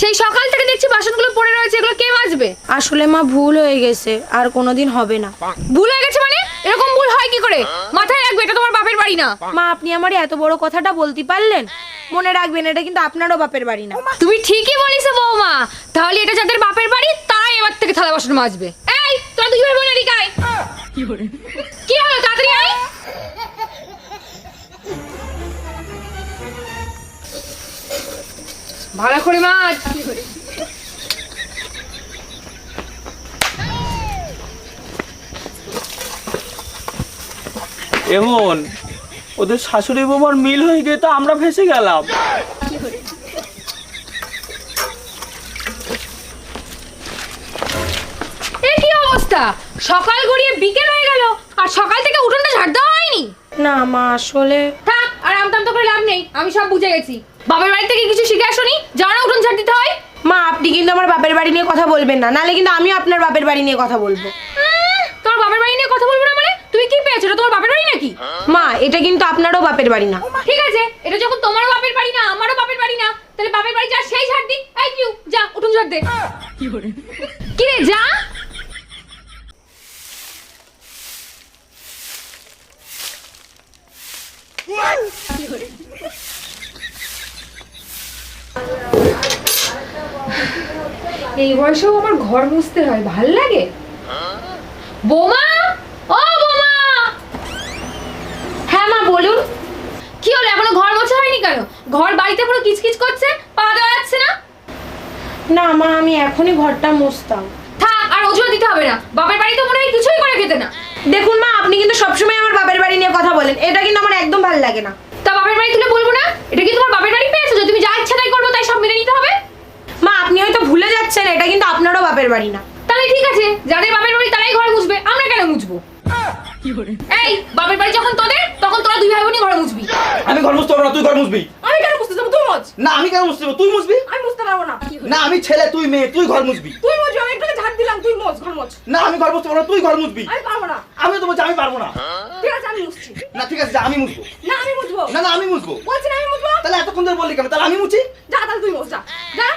সেই সকাল থেকে দেখছি বাসনগুলো পড়ে রয়েছে, এগুলো কে মাজবে? আসলে মা ভুল হয়ে গেছে, আর কোনোদিন হবে না। ভুল হয়ে গেছে মানে? এরকম ভুল হয় কি করে? মাথায় রাখবে এটা তোমার বাপের বাড়ি না। মা আপনি আমার এত বড় কথাটা বলতে পারলেন? মনে রাখবেন এটা কিন্তু আপনারও বাপের বাড়ি না। তুমি ঠিকই বলিস বৌমা, তাহলে এটা যাদের বাপের বাড়ি তারাই এবার থেকে থালা বাসন মাজবে। এই তোরা দুই ভাই বোন এদিকে আয়। কি হলো, তাড়াতাড়ি আয়। ভালো করে মাছ। এমন ওদের শাশুড়ি বৌমার মিল হয়ে গিয়ে তো আমরা ফেসে গেলাম। এ কি অবস্থা? সকাল গড়িয়ে বিকেল হয়ে গেল আর সকাল থেকে উঠোনটা ঝাড় দেওয়া হয়নি। না মা আসলে থাক, আর আমতাম তো করে লাভ নেই, আমি সব বুঝে গেছি। বাবার বাড়ি থেকে কিছু শিখে আসোনি, জানো উঠোন ঝাড় দিতে হয়? মা আপনি কিন্তু আমার বাপের বাড়ি নিয়ে কথা বলবেন না, নাহলে কিন্তু আমিও আপনার বাপের বাড়ি নিয়ে কথা বলবো। তোমার বাবার বাড়ি নিয়ে কথা বলবো না মানে? তুমি কি পেয়েছো? এটা তোমার বাপের বাড়ি নাকি? মা এটা কিন্তু আপনারও বাপের বাড়ি না। ঠিক আছে, এটা যখন তোমারও বাপের বাড়ি না আমারও বাপের বাড়ি না, তাহলে বাপের বাড়ি যা সেই ঝাড় দি। এই কিউ যা উঠোন ঝাড় দে। কি রে যা। এই বয়সেও আমার ঘর মুছতে হয়, ভাল লাগে? বৌমা, ও বৌমা। হ্যাঁ মা বলুন। কি হলো, এখনো ঘর মোছা হয়নি কেন? ঘর বাড়িতে পুরো কিচকিচ করছে, পা দেওয়া যাচ্ছে না। না মা আমি এখনই ঘরটা মুছতাম। থাক, আর অজুহাত দিতে হবে না। বাপের বাড়ি তো মনে হয় কিছুই করে খেতে না। দেখুন মা আপনি কিন্তু সবসময় আমার বাপের বাড়ি নিয়ে কথা বলেন, এটা কিন্তু আমার একদম ভালো লাগে না। তা বাপের বাড়ি তুলে বলবো না? এটা কি তোমার বাপের বাড়ি পেয়েছো যে তুমি যা ইচ্ছা তাই করবো, তাই সব মেনে নিতে হবে? মা আপনি হয়তো ভুলে যাচ্ছেন, এটা কিন্তু আপনারও বাপের বাড়ি না। তাহলে ঠিক আছে, যাদের বাপের বাড়ি তারাই ঘর মুছবে, আমরা কেন মুছবো? এই বাপের বাড়ি যখন তোদের, তখন তোরা দুই ভাই বোনই ঘর মুছবি। আমি ঘর মুছতে পারবো না, তুই ঘর মুছবি। আমি কেন মুছতে যাবো? তুই মোছ। না আমি কেন মুছতে পারবো? তুই মুছবি। আমি মুছতে পারবো না। না আমি ছেলে, তুই মেয়ে, তুই ঘর মুছবি। তুই মোছ, আমি একটু ঝাড় দিলাম, তুই মোছ, ঘর মোছ। না আমি ঘর মুছতে পারবো না, তুই ঘর মুছবি। আমি পারবো না। আমি তো বলছি আমি পারবো না। ঠিক আছে আমি মুছছি। না ঠিক আছে যা, আমি মুছবো। না আমি মুছবো। না না আমি মুছবো। বলছি না আমি মুছবো। তাহলে এতক্ষণ ধরে বললি কেন? তাহলে আমি মুছি। যা তাহলে তুই মোছ, যা যা।